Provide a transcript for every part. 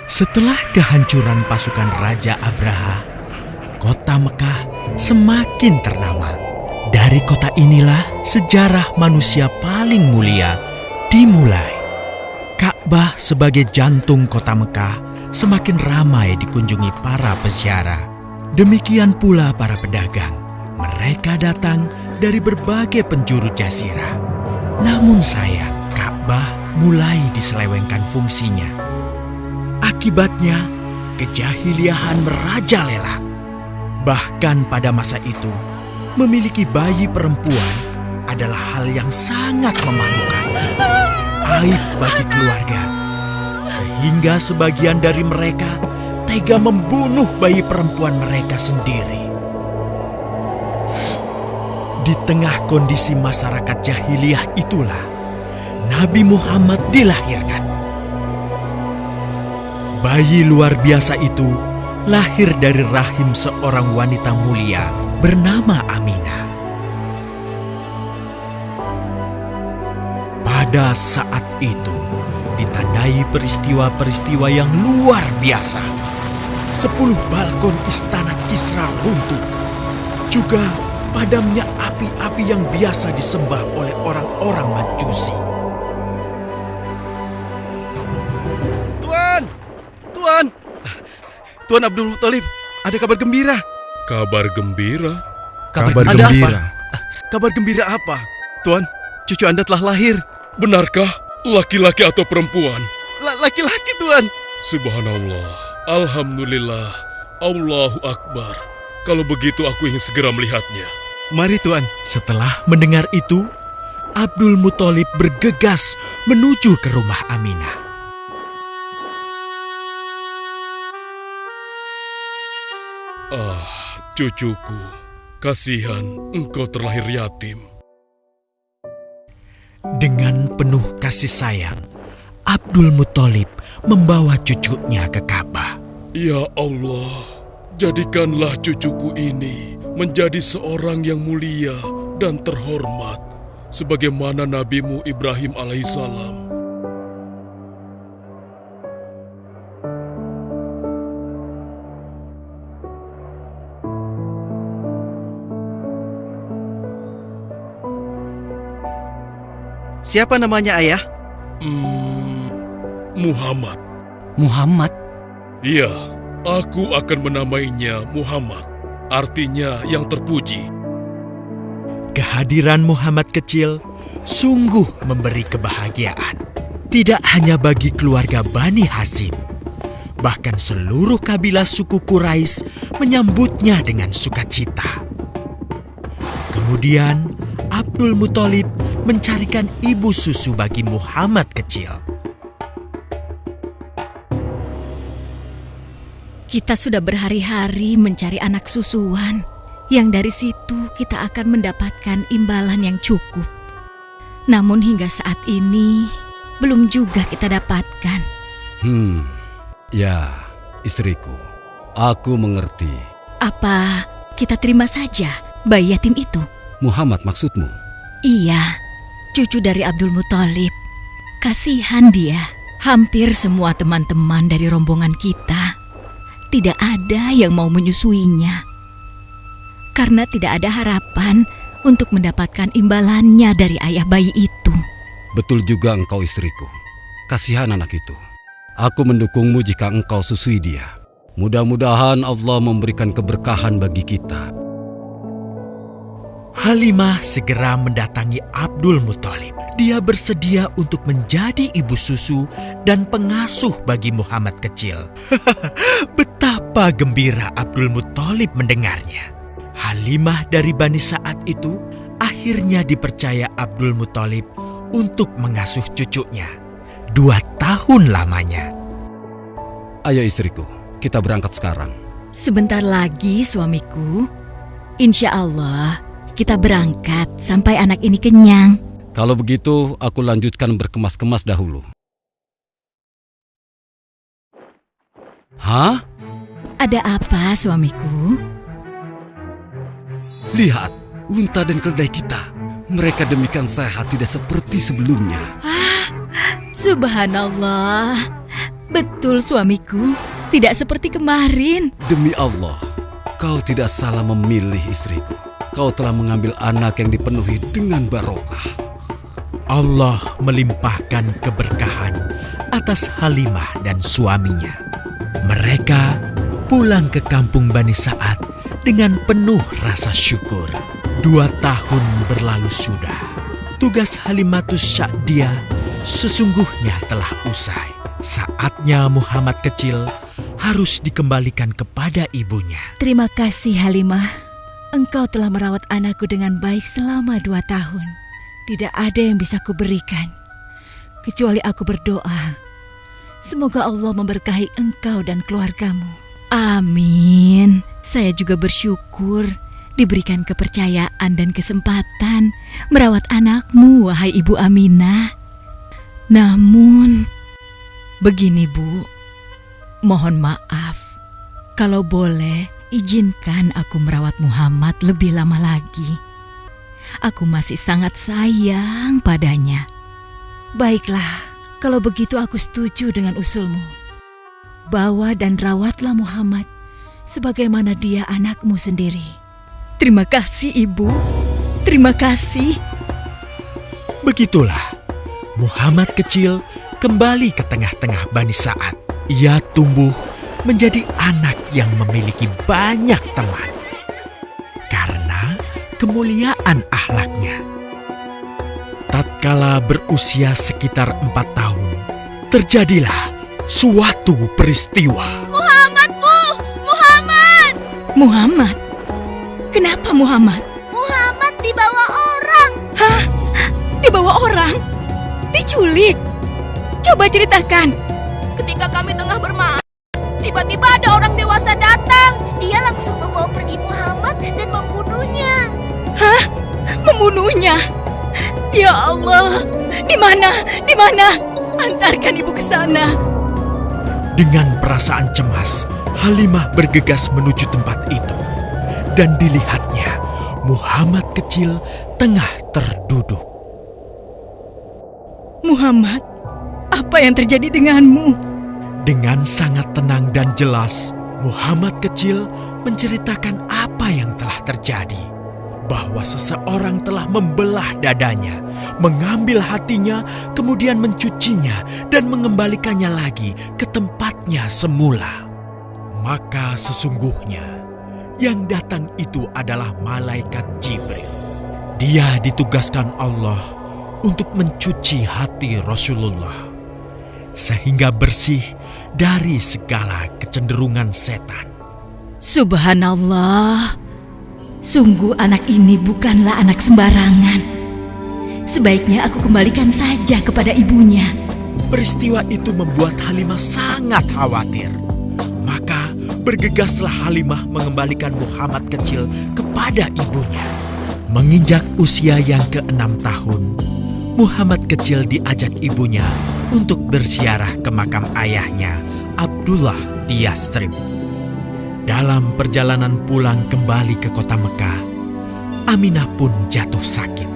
Setelah kehancuran pasukan Raja Abraha, kota Mekah semakin ternama. Dari kota inilah sejarah manusia paling mulia dimulai. Ka'bah sebagai jantung kota Mekah semakin ramai dikunjungi para peziarah. Demikian pula para pedagang. Mereka datang dari berbagai penjuru jazirah. Namun sayang, Ka'bah mulai diselewengkan fungsinya. Akibatnya, kejahiliahan merajalela. Bahkan pada masa itu, memiliki bayi perempuan adalah hal yang sangat memalukan. Aib bagi keluarga. Sehingga sebagian dari mereka tega membunuh bayi perempuan mereka sendiri. Di tengah kondisi masyarakat jahiliyah itulah Nabi Muhammad dilahirkan. Bayi luar biasa itu lahir dari rahim seorang wanita mulia bernama Aminah. Pada saat itu ditandai peristiwa-peristiwa yang luar biasa. 10 balkon istana Kisra runtuh. Juga padamnya api-api yang biasa disembah oleh orang-orang Majusi. Tuan Abdul Muthalib, ada kabar gembira. Kabar gembira? Kabar gembira? Kabar gembira apa? Tuan, cucu Anda telah lahir. Benarkah? Laki-laki atau perempuan? Laki-laki, Tuan. Subhanallah, Alhamdulillah, Allahu Akbar. Kalau begitu aku ingin segera melihatnya. Mari, Tuan. Setelah mendengar itu, Abdul Muthalib bergegas menuju ke rumah Aminah. Cucuku, kasihan engkau terlahir yatim. Dengan penuh kasih sayang, Abdul Muthalib membawa cucunya ke Ka'bah. Ya Allah, jadikanlah cucuku ini menjadi seorang yang mulia dan terhormat, sebagaimana Nabi-Mu Ibrahim alaihissalam. Siapa namanya, Ayah? Muhammad. Muhammad? Iya, aku akan menamainya Muhammad. Artinya yang terpuji. Kehadiran Muhammad kecil sungguh memberi kebahagiaan. Tidak hanya bagi keluarga Bani Hashim, bahkan seluruh kabilah suku Quraisy menyambutnya dengan sukacita. Kemudian Abdul Muthalib mencarikan ibu susu bagi Muhammad kecil. Kita sudah berhari-hari mencari anak susuan, yang dari situ kita akan mendapatkan imbalan yang cukup. Namun hingga saat ini, belum juga kita dapatkan. Ya, istriku, aku mengerti. Apa kita terima saja bayi yatim itu? Muhammad maksudmu? Iya, cucu dari Abdul Muthalib. Kasihan dia. Hampir semua teman-teman dari rombongan kita tidak ada yang mau menyusuinya. Karena tidak ada harapan untuk mendapatkan imbalannya dari ayah bayi itu. Betul juga engkau, istriku. Kasihan anak itu. Aku mendukungmu jika engkau susui dia. Mudah-mudahan Allah memberikan keberkahan bagi kita. Halimah segera mendatangi Abdul Muthalib. Dia bersedia untuk menjadi ibu susu dan pengasuh bagi Muhammad kecil. Betapa gembira Abdul Muthalib mendengarnya. Halimah dari Bani Sa'ad itu akhirnya dipercaya Abdul Muthalib untuk mengasuh cucunya 2 tahun lamanya. Ayo istriku, kita berangkat sekarang. Sebentar lagi suamiku. Insya Allah kita berangkat sampai anak ini kenyang. Kalau begitu, aku lanjutkan berkemas-kemas dahulu. Hah? Ada apa suamiku? Lihat, unta dan keledai kita. Mereka demikian sehat, tidak seperti sebelumnya. Subhanallah. Betul suamiku, tidak seperti kemarin. Demi Allah, kau tidak salah memilih istriku. Kau telah mengambil anak yang dipenuhi dengan barokah. Allah melimpahkan keberkahan atas Halimah dan suaminya. Mereka pulang ke kampung Bani Sa'ad dengan penuh rasa syukur. 2 tahun berlalu sudah. Tugas Halimatus Sya'diyah sesungguhnya telah usai. Saatnya Muhammad kecil harus dikembalikan kepada ibunya. Terima kasih Halimah. Engkau telah merawat anakku dengan baik selama 2 tahun. Tidak ada yang bisa kuberikan, kecuali aku berdoa. Semoga Allah memberkahi engkau dan keluargamu. Amin. Saya juga bersyukur diberikan kepercayaan dan kesempatan merawat anakmu, wahai Ibu Aminah. Namun, begini Bu, mohon maaf. Kalau boleh, izinkan aku merawat Muhammad lebih lama lagi. Aku masih sangat sayang padanya. Baiklah, kalau begitu aku setuju dengan usulmu. Bawa dan rawatlah Muhammad sebagaimana dia anakmu sendiri. Terima kasih Ibu, terima kasih. Begitulah, Muhammad kecil kembali ke tengah-tengah Bani Sa'ad. Ia tumbuh menjadi anak yang memiliki banyak teman karena kemuliaan akhlaknya. Tatkala berusia sekitar 4 tahun, terjadilah suatu peristiwa. Muhammad, Bu! Muhammad! Muhammad? Kenapa Muhammad? Muhammad dibawa orang. Hah? Dibawa orang? Diculik? Coba ceritakan. Ketika kami tengah bermain, tiba-tiba ada orang dewasa datang. Dia langsung membawa pergi Muhammad dan membunuhnya. Hah? Membunuhnya? Ya Allah, di mana? Di mana? Antarkan ibu ke sana. Dengan perasaan cemas, Halimah bergegas menuju tempat itu. Dan dilihatnya, Muhammad kecil tengah terduduk. Muhammad, apa yang terjadi denganmu? Dengan sangat tenang dan jelas, Muhammad kecil menceritakan apa yang telah terjadi. Bahwa seseorang telah membelah dadanya, mengambil hatinya, kemudian mencucinya dan mengembalikannya lagi ke tempatnya semula. Maka sesungguhnya yang datang itu adalah malaikat Jibril. Dia ditugaskan Allah untuk mencuci hati Rasulullah sehingga bersih dari segala kecenderungan setan. Subhanallah, sungguh anak ini bukanlah anak sembarangan. Sebaiknya aku kembalikan saja kepada ibunya. Peristiwa itu membuat Halimah sangat khawatir. Maka bergegaslah Halimah mengembalikan Muhammad kecil kepada ibunya. Menginjak usia yang ke-6 tahun, Muhammad kecil diajak ibunya untuk berziarah ke makam ayahnya, Abdullah di Yathrib. Dalam perjalanan pulang kembali ke kota Mekah, Aminah pun jatuh sakit.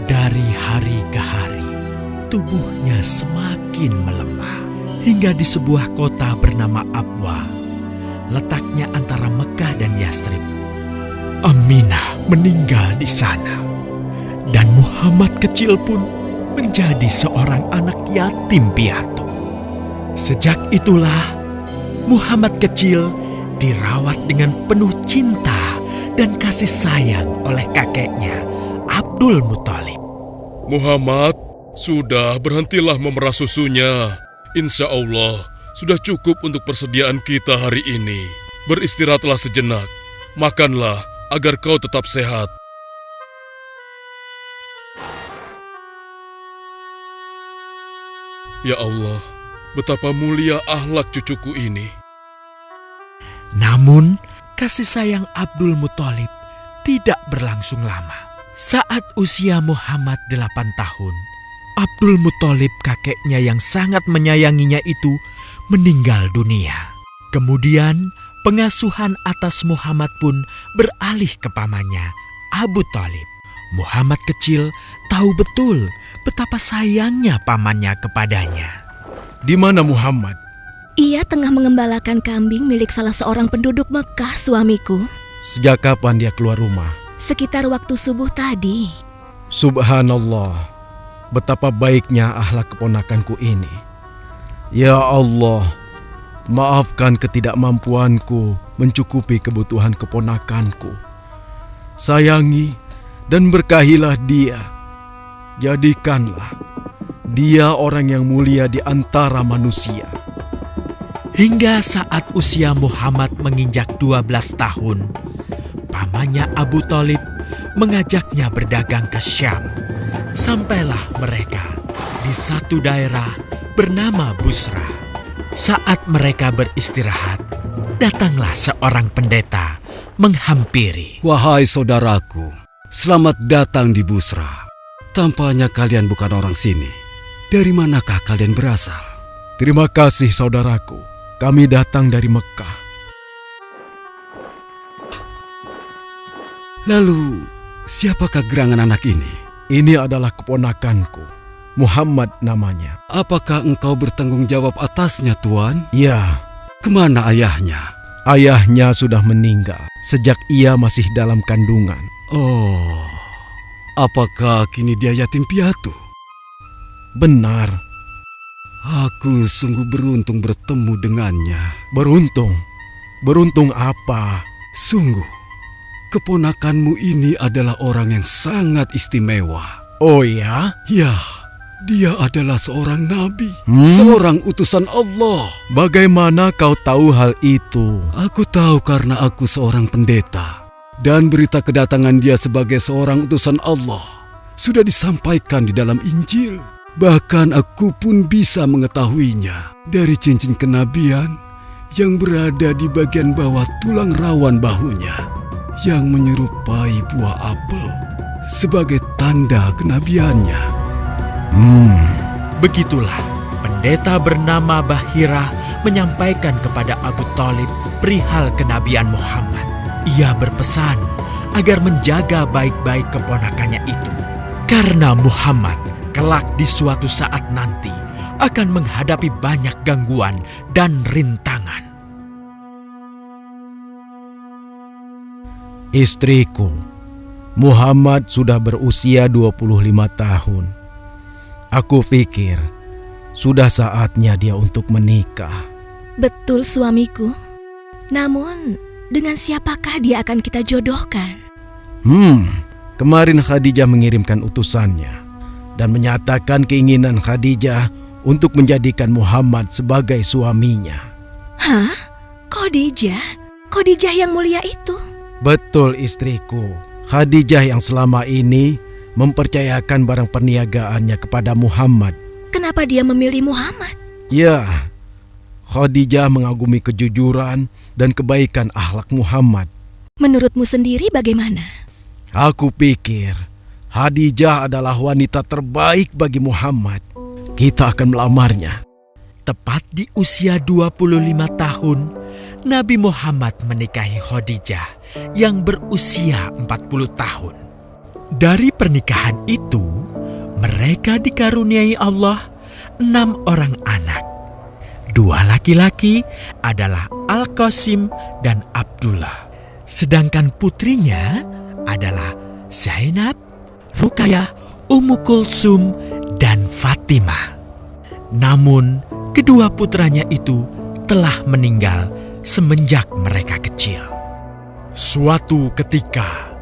Dari hari ke hari, tubuhnya semakin melemah. Hingga di sebuah kota bernama Abwa, letaknya antara Mekah dan Yathrib, Aminah meninggal di sana. Dan Muhammad kecil pun menjadi seorang anak yatim piatu. Sejak itulah Muhammad kecil dirawat dengan penuh cinta dan kasih sayang oleh kakeknya, Abdul Muthalib. Muhammad, sudah berhentilah memerah susunya. Insya Allah, sudah cukup untuk persediaan kita hari ini. Beristirahatlah sejenak, makanlah agar kau tetap sehat. Ya Allah, betapa mulia akhlak cucuku ini. Namun, kasih sayang Abdul Muthalib tidak berlangsung lama. Saat usia Muhammad 8 tahun, Abdul Muthalib kakeknya yang sangat menyayanginya itu meninggal dunia. Kemudian, pengasuhan atas Muhammad pun beralih ke pamannya, Abu Thalib. Muhammad kecil tahu betul betapa sayangnya pamannya kepadanya. Di mana Muhammad? Ia tengah mengembalakan kambing milik salah seorang penduduk Mekah, suamiku. Sejak kapan dia keluar rumah? Sekitar waktu subuh tadi. Subhanallah, betapa baiknya akhlak keponakanku ini. Ya Allah, maafkan ketidakmampuanku mencukupi kebutuhan keponakanku. Sayangi dan berkahilah dia. Jadikanlah dia orang yang mulia di antara manusia. Hingga saat usia Muhammad menginjak 12 tahun, pamannya Abu Thalib mengajaknya berdagang ke Syam. Sampailah mereka di satu daerah bernama Busra. Saat mereka beristirahat, datanglah seorang pendeta menghampiri. Wahai saudaraku, selamat datang di Busra. Tampaknya kalian bukan orang sini. Dari manakah kalian berasal? Terima kasih saudaraku. Kami datang dari Mekah. Lalu, siapakah gerangan anak ini? Ini adalah keponakanku. Muhammad namanya. Apakah engkau bertanggung jawab atasnya, Tuan? Ya, Kemana ayahnya? ayahnya sudah meninggal sejak ia masih dalam kandungan. Oh, apakah kini dia yatim piatu? Benar, Aku sungguh beruntung bertemu dengannya. beruntung. Beruntung apa? Sungguh, keponakanmu ini adalah orang yang sangat istimewa. Oh ya? Ya, dia adalah seorang nabi, Hmm? seorang utusan Allah. Bagaimana kau tahu hal itu? Aku tahu karena aku seorang pendeta. Dan berita kedatangan dia sebagai seorang utusan Allah sudah disampaikan di dalam Injil. Bahkan aku pun bisa mengetahuinya dari cincin kenabian yang berada di bagian bawah tulang rawan bahunya yang menyerupai buah apel sebagai tanda kenabiannya. Begitulah pendeta bernama Bahira menyampaikan kepada Abu Thalib perihal kenabian Muhammad. Ia berpesan agar menjaga baik-baik keponakannya itu, karena Muhammad kelak di suatu saat nanti akan menghadapi banyak gangguan dan rintangan. Istriku, Muhammad sudah berusia 25 tahun. Aku pikir sudah saatnya dia untuk menikah. Betul, suamiku. Namun, dengan siapakah dia akan kita jodohkan? Kemarin Khadijah mengirimkan utusannya dan menyatakan keinginan Khadijah untuk menjadikan Muhammad sebagai suaminya. Hah? Khadijah? Khadijah yang mulia itu? Betul istriku, Khadijah yang selama ini mempercayakan barang perniagaannya kepada Muhammad. Kenapa dia memilih Muhammad? Ya, Khadijah mengagumi kejujuran dan kebaikan akhlak Muhammad. Menurutmu sendiri bagaimana? Aku pikir Khadijah adalah wanita terbaik bagi Muhammad. Kita akan melamarnya. Tepat di usia 25 tahun, Nabi Muhammad menikahi Khadijah yang berusia 40 tahun. Dari pernikahan itu, mereka dikaruniai Allah 6 orang anak. 2 laki-laki adalah Al-Qasim dan Abdullah. Sedangkan putrinya adalah Zainab, Ruqayyah, Ummu Kulsum, dan Fatimah. Namun, kedua putranya itu telah meninggal semenjak mereka kecil. Suatu ketika,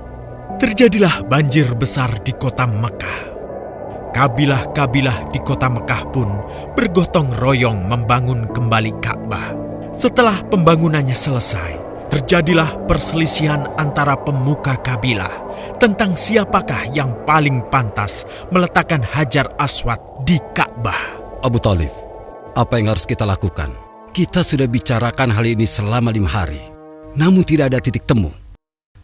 terjadilah banjir besar di kota Mekah. Kabilah-kabilah di kota Mekah pun bergotong royong membangun kembali Ka'bah. Setelah pembangunannya selesai, terjadilah perselisihan antara pemuka kabilah tentang siapakah yang paling pantas meletakkan Hajar Aswad di Ka'bah. Abu Thalib, apa yang harus kita lakukan? Kita sudah bicarakan hal ini selama 5 hari, namun tidak ada titik temu.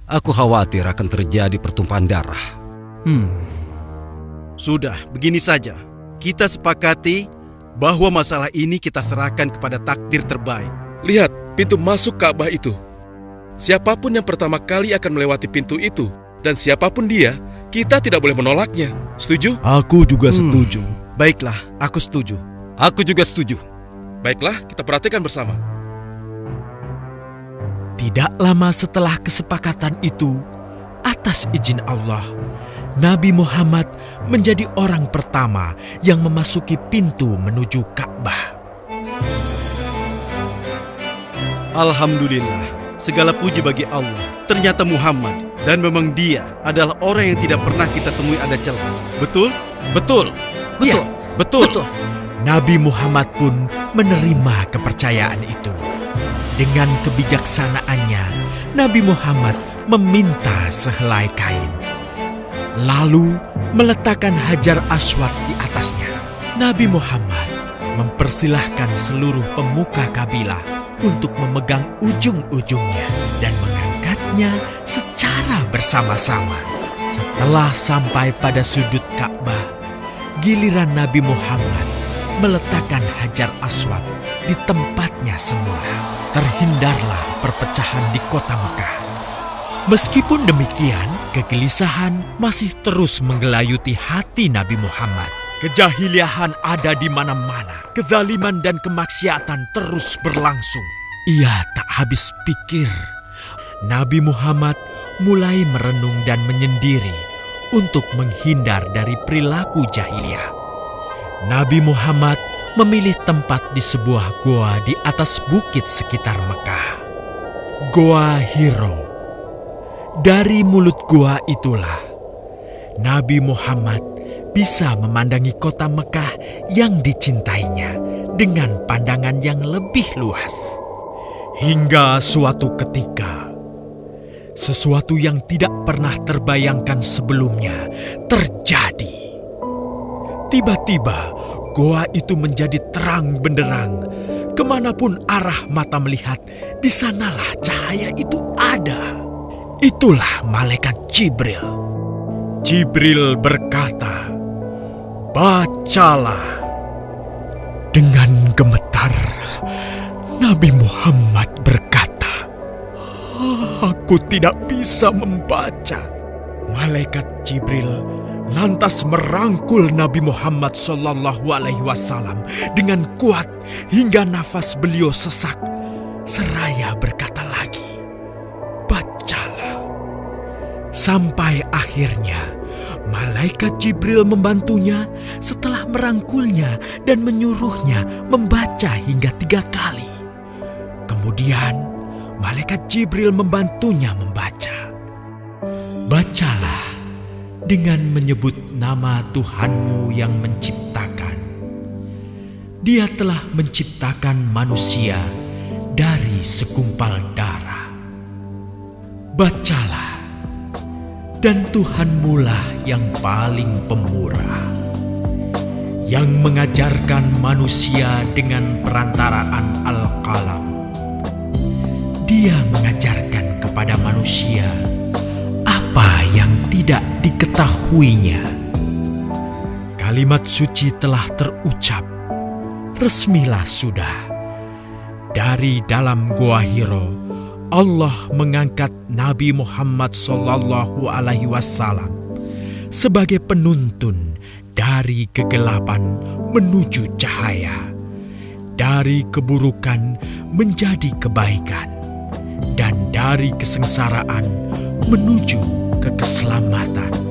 Aku khawatir akan terjadi pertumpahan darah. Sudah, begini saja. Kita sepakati bahwa masalah ini kita serahkan kepada takdir terbaik. Lihat pintu masuk Ka'bah itu. Siapapun yang pertama kali akan melewati pintu itu, dan siapapun dia, kita tidak boleh menolaknya. Setuju? Aku juga setuju. Baiklah, aku setuju. Aku juga setuju. Baiklah, kita perhatikan bersama. Tidak lama setelah kesepakatan itu, atas izin Allah, Nabi Muhammad menjadi orang pertama yang memasuki pintu menuju Ka'bah. Alhamdulillah, segala puji bagi Allah. Ternyata Muhammad, dan memang dia adalah orang yang tidak pernah kita temui ada celah. Betul? Betul. Betul. Ya, betul. Nabi Muhammad pun menerima kepercayaan itu. Dengan kebijaksanaannya, Nabi Muhammad meminta sehelai kain, lalu meletakkan Hajar Aswad di atasnya. Nabi Muhammad mempersilahkan seluruh pemuka kabilah untuk memegang ujung-ujungnya dan mengangkatnya secara bersama-sama. Setelah sampai pada sudut Ka'bah, giliran Nabi Muhammad meletakkan Hajar Aswad di tempatnya semula. Terhindarlah perpecahan di kota Mekah. Meskipun demikian, kegelisahan masih terus menggelayuti hati Nabi Muhammad. Kejahiliahan ada di mana-mana. Kezaliman dan kemaksiatan terus berlangsung. Ia tak habis pikir. Nabi Muhammad mulai merenung dan menyendiri untuk menghindar dari perilaku jahiliyah. Nabi Muhammad memilih tempat di sebuah goa di atas bukit sekitar Mekah. Goa Hiro. Dari mulut goa itulah Nabi Muhammad bisa memandangi kota Mekah yang dicintainya dengan pandangan yang lebih luas. Hingga suatu ketika, sesuatu yang tidak pernah terbayangkan sebelumnya terjadi. Tiba-tiba, goa itu menjadi terang benderang. Kemanapun arah mata melihat, di sanalah cahaya itu ada. Itulah malaikat Jibril. Jibril berkata, "Bacalah." Dengan gemetar, Nabi Muhammad berkata, "Aku tidak bisa membaca." Malaikat Jibril lantas merangkul Nabi Muhammad SAW dengan kuat hingga nafas beliau sesak. Seraya berkata lagi, "Bacalah." Sampai akhirnya malaikat Jibril membantunya setelah merangkulnya dan menyuruhnya membaca hingga 3 kali. Kemudian malaikat Jibril membantunya membaca. "Bacalah dengan menyebut nama Tuhanmu yang menciptakan. Dia telah menciptakan manusia dari segumpal darah. Bacalah, dan Tuhanmulah yang paling pemurah, yang mengajarkan manusia dengan perantaraan Al-Qalam. Dia mengajarkan kepada manusia apa yang tidak diketahuinya." Kalimat suci telah terucap. Resmilah sudah. Dari dalam Goa Hiro, Allah mengangkat Nabi Muhammad SAW sebagai penuntun dari kegelapan menuju cahaya, dari keburukan menjadi kebaikan, dan dari kesengsaraan menuju ke keselamatan.